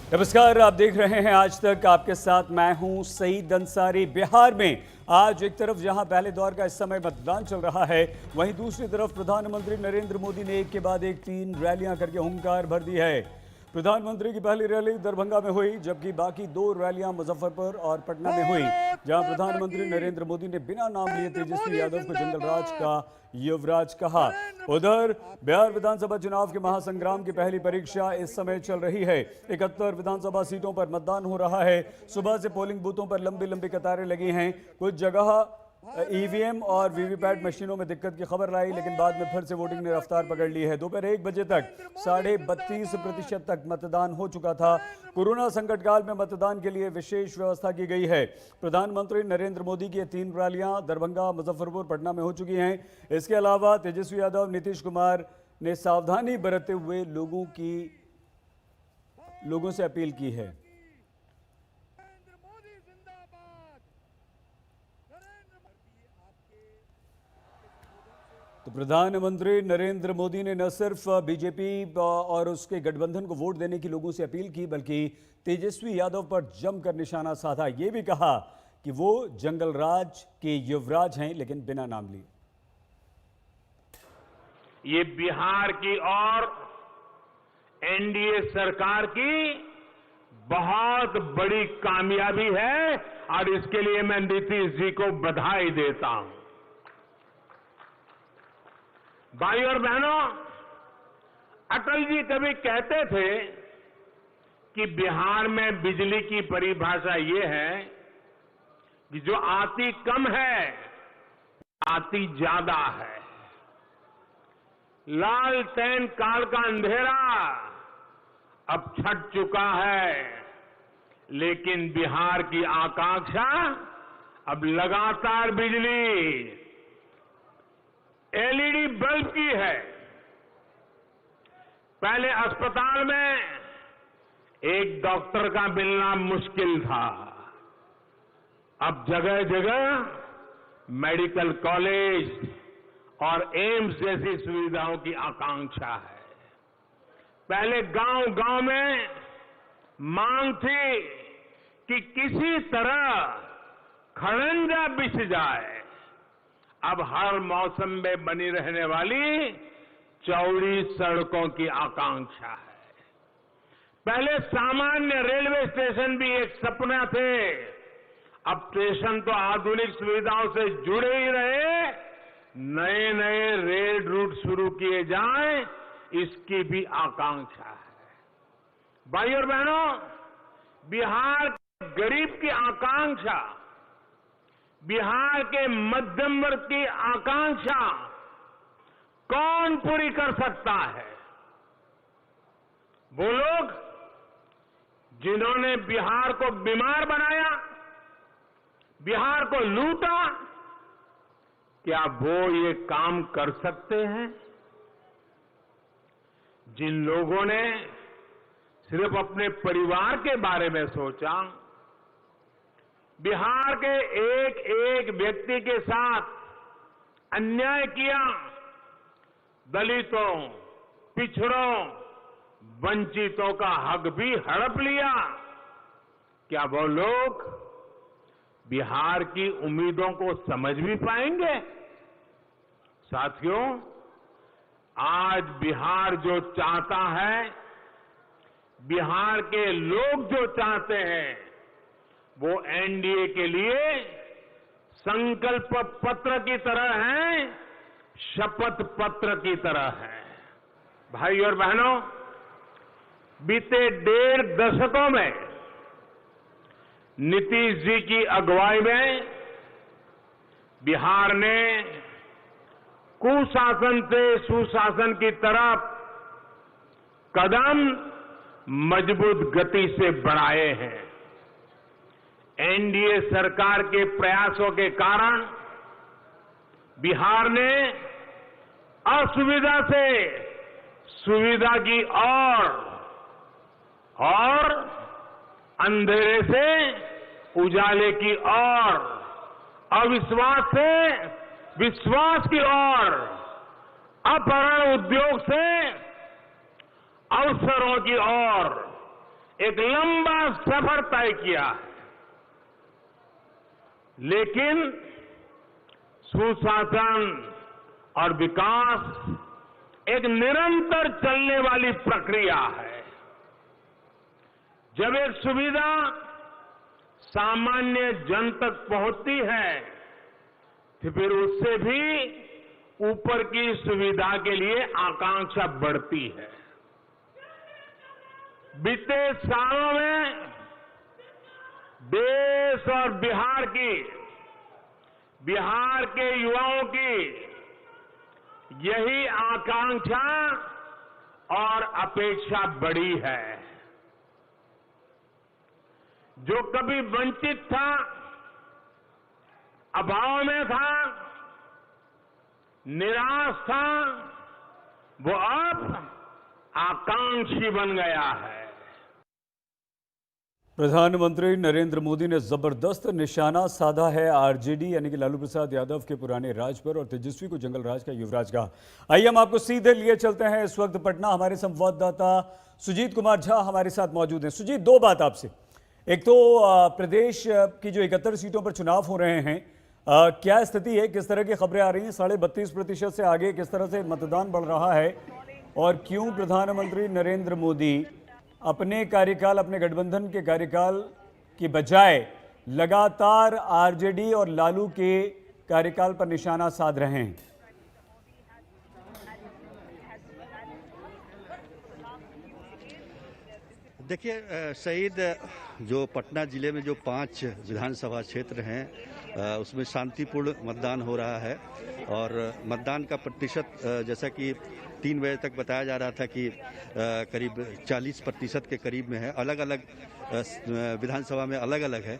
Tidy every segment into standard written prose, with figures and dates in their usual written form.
नमस्कार, आप देख रहे हैं आज तक। आपके साथ मैं हूं सईद अंसारी। बिहार में आज एक तरफ जहां पहले दौर का इस समय मतदान चल रहा है, वहीं दूसरी तरफ प्रधानमंत्री नरेंद्र मोदी ने एक के बाद एक 3 रैलियां करके हुंकार भर दी है। प्रधानमंत्री की पहली रैली दरभंगा में हुई, जबकि बाकी 2 रैलियां मुजफ्फरपुर और पटना में हुई, जहां प्रधानमंत्री नरेंद्र मोदी ने बिना नाम लिए तेजस्वी यादव को जंगलराज का युवराज कहा। उधर बिहार विधानसभा चुनाव के महासंग्राम की पहली परीक्षा इस समय चल रही है। 71 विधानसभा सीटों पर मतदान हो रहा है। सुबह से पोलिंग बूथों पर लंबी लंबी कतारें लगी हैं। कुछ जगह ईवीएम और वीवीपैट मशीनों में दिक्कत की खबर आई, लेकिन बाद में फिर से वोटिंग ने रफ्तार पकड़ ली है। दोपहर 1 बजे तक 32.5% तक मतदान हो चुका था। कोरोना संकट काल में मतदान के लिए विशेष व्यवस्था की गई है। प्रधानमंत्री नरेंद्र मोदी की 3 रैलियां दरभंगा, मुजफ्फरपुर, पटना में हो चुकी हैं। इसके अलावा तेजस्वी यादव, नीतीश कुमार ने सावधानी बरतते हुए लोगों से अपील की है। तो प्रधानमंत्री नरेंद्र मोदी ने न सिर्फ बीजेपी और उसके गठबंधन को वोट देने की लोगों से अपील की, बल्कि तेजस्वी यादव पर जमकर निशाना साधा। ये भी कहा कि वो जंगलराज के युवराज हैं, लेकिन बिना नाम लिए। ये बिहार की और एनडीए सरकार की बहुत बड़ी कामयाबी है और इसके लिए मैं नीतीश जी को बधाई देता हूं। भाइयों और बहनों, अटल जी कभी कहते थे कि बिहार में बिजली की परिभाषा ये है कि जो आती कम है, आती ज्यादा है। लालटेन काल का अंधेरा अब छट चुका है, लेकिन बिहार की आकांक्षा अब लगातार बिजली, एलईडी बल्ब की है। पहले अस्पताल में एक डॉक्टर का मिलना मुश्किल था, अब जगह जगह मेडिकल कॉलेज और एम्स जैसी सुविधाओं की आकांक्षा है। पहले गांव-गांव में मांग थी कि किसी तरह खड़ंजा बिछ जाए, अब हर मौसम में बनी रहने वाली चौड़ी सड़कों की आकांक्षा है। पहले सामान्य रेलवे स्टेशन भी एक सपना थे, अब स्टेशन तो आधुनिक सुविधाओं से जुड़े ही रहे, नए नए रेल रूट शुरू किए जाएं, इसकी भी आकांक्षा है। भाइयों और बहनों, बिहार के गरीब की आकांक्षा, बिहार के मध्यम वर्ग की आकांक्षा कौन पूरी कर सकता है? वो लोग जिन्होंने बिहार को बीमार बनाया, बिहार को लूटा, क्या वो ये काम कर सकते हैं? जिन लोगों ने सिर्फ अपने परिवार के बारे में सोचा, बिहार के एक एक व्यक्ति के साथ अन्याय किया, दलितों, पिछड़ों, वंचितों का हक भी हड़प लिया, क्या वो लोग बिहार की उम्मीदों को समझ भी पाएंगे? साथियों, आज बिहार जो चाहता है, बिहार के लोग जो चाहते हैं, वो एनडीए के लिए संकल्प पत्र की तरह है, शपथ पत्र की तरह है। भाई और बहनों, बीते 1.5 दशकों में नीतीश जी की अगुवाई में बिहार ने कुशासन से सुशासन की तरफ कदम मजबूत गति से बढ़ाए हैं। एनडीए सरकार के प्रयासों के कारण बिहार ने असुविधा से सुविधा की ओर और अंधेरे से उजाले की ओर, अविश्वास से विश्वास की ओर, अपहरण उद्योग से अवसरों की ओर एक लंबा सफर तय किया है, लेकिन सुशासन और विकास एक निरंतर चलने वाली प्रक्रिया है। जब एक सुविधा सामान्य जन तक पहुंचती है तो फिर उससे भी ऊपर की सुविधा के लिए आकांक्षा बढ़ती है। बीते सालों में देश और बिहार के युवाओं की यही आकांक्षा और अपेक्षा बढ़ी है। जो कभी वंचित था, अभाव में था, निराश था, वो अब आकांक्षी बन गया है। प्रधानमंत्री नरेंद्र मोदी ने जबरदस्त निशाना साधा है आरजेडी यानी कि लालू प्रसाद यादव के पुराने राज पर और तेजस्वी को जंगल राज का युवराज कहा। आइए हम आपको सीधे लिए चलते हैं इस वक्त पटना। हमारे संवाददाता सुजीत कुमार झा हमारे साथ मौजूद हैं। सुजीत, दो बात आपसे। एक तो प्रदेश की जो 71 सीटों पर चुनाव हो रहे हैं, क्या स्थिति है, किस तरह की खबरें आ रही हैं? 32.5% से आगे किस तरह से मतदान बढ़ रहा है और क्यों प्रधानमंत्री नरेंद्र मोदी अपने कार्यकाल, अपने गठबंधन के कार्यकाल की बजाय लगातार आरजेडी और लालू के कार्यकाल पर निशाना साध रहे हैं? देखिए शहीद, जो पटना जिले में जो 5 विधानसभा क्षेत्र हैं उसमें शांतिपूर्ण मतदान हो रहा है और मतदान का प्रतिशत जैसा कि 3 बजे तक बताया जा रहा था कि करीब 40% के करीब में है। अलग अलग विधानसभा में अलग अलग है,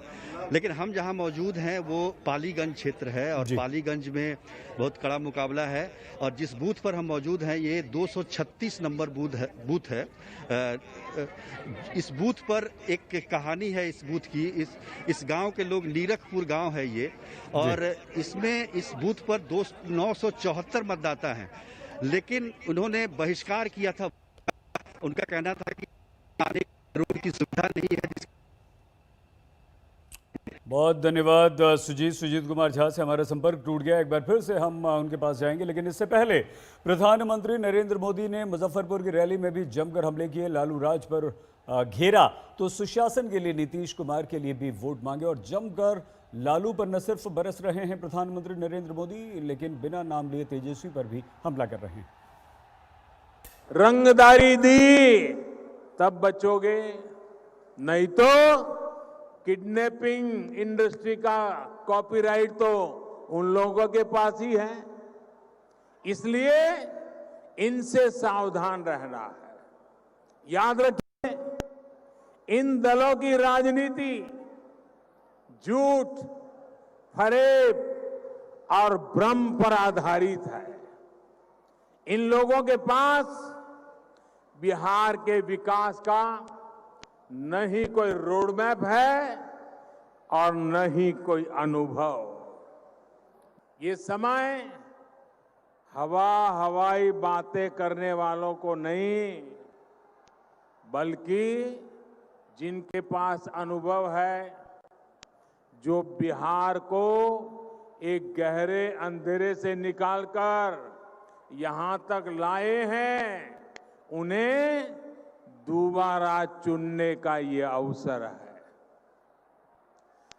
लेकिन हम जहां मौजूद हैं वो पालीगंज क्षेत्र है और पालीगंज में बहुत कड़ा मुकाबला है। और जिस बूथ पर हम मौजूद हैं ये 236 नंबर बूथ है। इस बूथ पर एक कहानी है इस बूथ की। इस गांव के लोग, नीरखपुर गांव है ये, और इसमें इस बूथ पर 974 मतदाता हैं, लेकिन उन्होंने बहिष्कार किया था। उनका कहना था कि रोड की सुविधा नहीं है। बहुत धन्यवाद सुजीत कुमार झा से हमारा संपर्क टूट गया। एक बार फिर से हम उनके पास जाएंगे, लेकिन इससे पहले प्रधानमंत्री नरेंद्र मोदी ने मुजफ्फरपुर की रैली में भी जमकर हमले किए, लालू राज पर घेरा, तो सुशासन के लिए नीतीश कुमार के लिए भी वोट मांगे और जमकर लालू पर न सिर्फ बरस रहे हैं प्रधानमंत्री नरेंद्र मोदी, लेकिन बिना नाम लिए तेजस्वी पर भी हमला कर रहे हैं। रंगदारी दी तब बचोगे, नहीं तो किडनैपिंग इंडस्ट्री का कॉपीराइट तो उन लोगों के पास ही है। इसलिए इनसे सावधान रहना है। याद रखिए, इन दलों की राजनीति झूठ, फरेब और भ्रम पर आधारित है। इन लोगों के पास बिहार के विकास का न ही कोई रोड मैप है और न ही कोई अनुभव। ये समय हवाई बातें करने वालों को नहीं, बल्कि जिनके पास अनुभव है, जो बिहार को एक गहरे अंधेरे से निकालकर यहां तक लाए हैं, उन्हें दोबारा चुनने का ये अवसर है।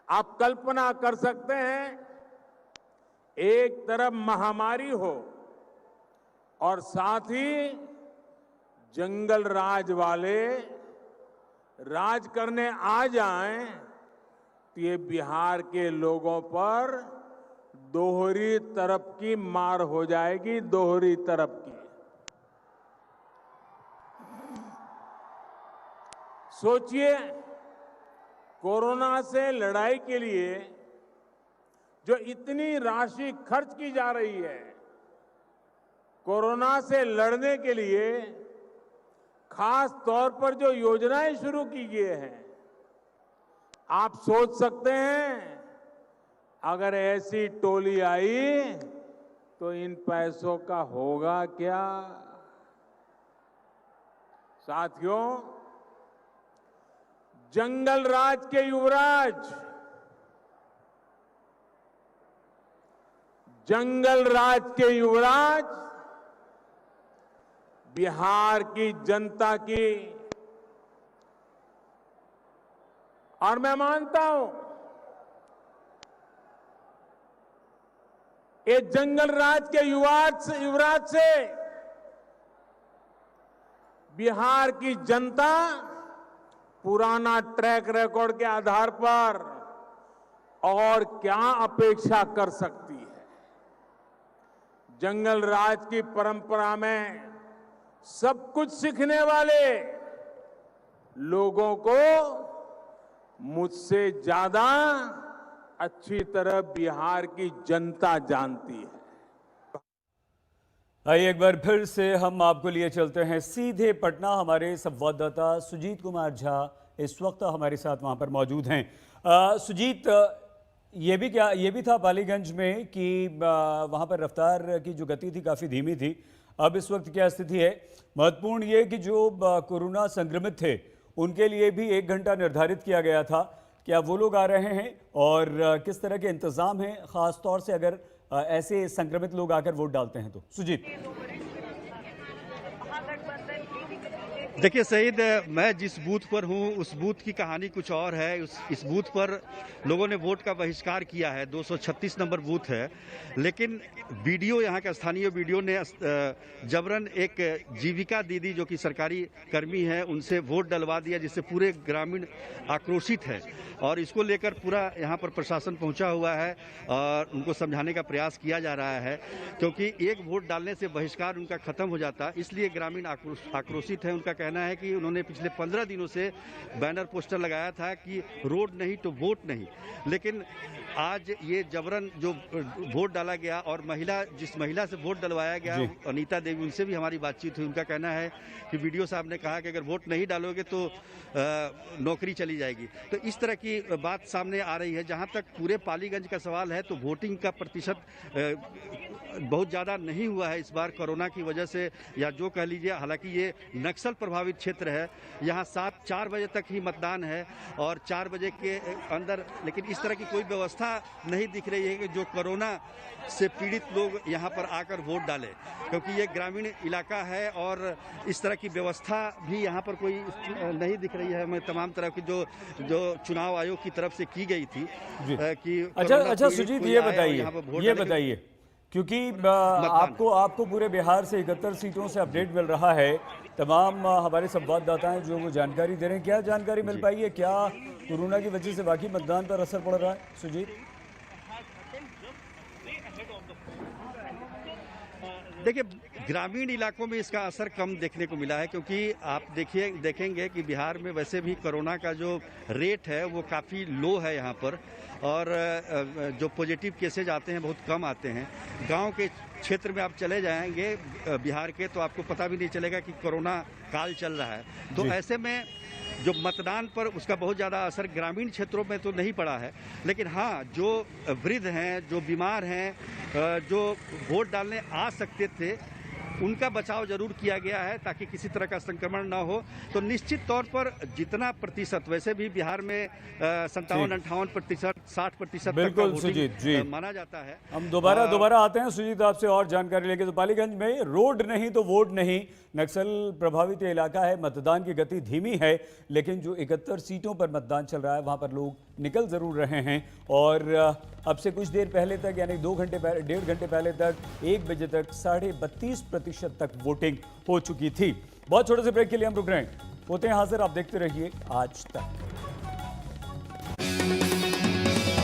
आप कल्पना कर सकते हैं, एक तरफ महामारी हो और साथ ही जंगल राज वाले राज करने आ जाएं, तो ये बिहार के लोगों पर दोहरी तरफ की मार हो जाएगी, दोहरी तरफ की। सोचिए, कोरोना से लड़ाई के लिए जो इतनी राशि खर्च की जा रही है, कोरोना से लड़ने के लिए खास तौर पर जो योजनाएं शुरू की गई हैं, आप सोच सकते हैं अगर ऐसी टोली आई तो इन पैसों का होगा क्या। साथियों, जंगल राज के युवराज, जंगल राज के युवराज बिहार की जनता की, और मैं मानता हूं ये जंगल राज के युवराज से बिहार की जनता पुराना ट्रैक रिकॉर्ड के आधार पर और क्या अपेक्षा कर सकती है। जंगल राज की परंपरा में सब कुछ सीखने वाले लोगों को मुझसे ज्यादा अच्छी तरह बिहार की जनता जानती है। आइए एक बार फिर से हम आपको लिए चलते हैं सीधे पटना। हमारे संवाददाता सुजीत कुमार झा इस वक्त हमारे साथ वहां पर मौजूद हैं। सुजीत, ये भी था पालीगंज में कि वहां पर रफ्तार की जो गति थी काफ़ी धीमी थी। अब इस वक्त क्या स्थिति है? महत्वपूर्ण ये कि जो कोरोना संक्रमित थे उनके लिए भी 1 घंटा निर्धारित किया गया था। क्या वो लोग आ रहे हैं और किस तरह के इंतजाम हैं, खास तौर से अगर ऐसे संक्रमित लोग आकर वोट डालते हैं तो? सुजीत, देखिए सईद, मैं जिस बूथ पर हूं उस बूथ की कहानी कुछ और है। इस बूथ पर लोगों ने वोट का बहिष्कार किया है। 236 नंबर बूथ है, लेकिन बीडीओ, यहाँ का स्थानीय बीडीओ ने जबरन एक जीविका दीदी जो कि सरकारी कर्मी है उनसे वोट डलवा दिया, जिससे पूरे ग्रामीण आक्रोशित है। और इसको लेकर पूरा यहाँ पर प्रशासन पहुंचा हुआ है और उनको समझाने का प्रयास किया जा रहा है, क्योंकि एक वोट डालने से बहिष्कार उनका खत्म हो जाता, इसलिए ग्रामीण आक्रोशित है। उनका कहना है कि उन्होंने पिछले 15 दिनों से बैनर पोस्टर लगाया था कि रोड नहीं तो वोट नहीं, लेकिन आज ये जबरन जो वोट डाला गया और जिस महिला से वोट डलवाया गया अनीता देवी, उनसे भी हमारी बातचीत हुई। उनका कहना है कि वीडियो साहब ने कहा कि अगर वोट नहीं डालोगे तो नौकरी चली जाएगी। तो इस तरह की बात सामने आ रही है। जहां तक पूरे पालीगंज का सवाल है तो वोटिंग का प्रतिशत बहुत ज़्यादा नहीं हुआ है इस बार कोरोना की वजह से, या जो कह लीजिए। हालांकि ये नक्सल प्रभावित क्षेत्र है, यहाँ 4 बजे तक ही मतदान है और 4 बजे के अंदर, लेकिन इस तरह की कोई व्यवस्था नहीं दिख रही है कि जो कोरोना से पीड़ित लोग यहाँ पर आकर वोट डालें, क्योंकि ये ग्रामीण इलाका है और इस तरह की व्यवस्था भी यहाँ पर कोई नहीं दिख रही है। हमें तमाम तरह की जो चुनाव आयोग की तरफ से की गई थी कि अच्छा सुजीत, ये बताइए क्योंकि आपको पूरे बिहार से 71 सीटों से अपडेट मिल रहा है। तमाम हमारे संवाददाता हैं जो वो जानकारी दे रहे हैं। क्या जानकारी मिल पाई है? क्या कोरोना की वजह से बाकी मतदान पर असर पड़ रहा है? सुजीत, देखिए, ग्रामीण इलाकों में इसका असर कम देखने को मिला है, क्योंकि आप देखेंगे कि बिहार में वैसे भी कोरोना का जो रेट है वो काफ़ी लो है यहाँ पर, और जो पॉजिटिव केसेज आते हैं बहुत कम आते हैं। गांव के क्षेत्र में आप चले जाएंगे बिहार के तो आपको पता भी नहीं चलेगा कि कोरोना काल चल रहा है। तो ऐसे में जो मतदान पर उसका बहुत ज़्यादा असर ग्रामीण क्षेत्रों में तो नहीं पड़ा है, लेकिन हाँ, जो वृद्ध हैं, जो बीमार हैं, जो वोट डालने आ सकते थे, उनका बचाव जरूर किया गया है ताकि किसी तरह का संक्रमण ना हो। तो निश्चित तौर पर जितना प्रतिशत, वैसे भी बिहार में 57-58%, 60% बिल्कुल सुजीत जी माना जाता है। हम दोबारा आते हैं सुजीत आपसे और जानकारी लेके। तो पालीगंज में रोड नहीं तो वोट नहीं, नक्सल प्रभावित इलाका है, मतदान की गति धीमी है, लेकिन जो 71 सीटों पर मतदान चल रहा है वहां पर लोग निकल जरूर रहे हैं। और अब से कुछ देर पहले तक, यानी 1.5 घंटे पहले तक 1 बजे तक 32.5% तक वोटिंग हो चुकी थी। बहुत छोटे से ब्रेक के लिए हम रुक रहे हैं, होते हैं हाजिर। आप देखते रहिए आज तक।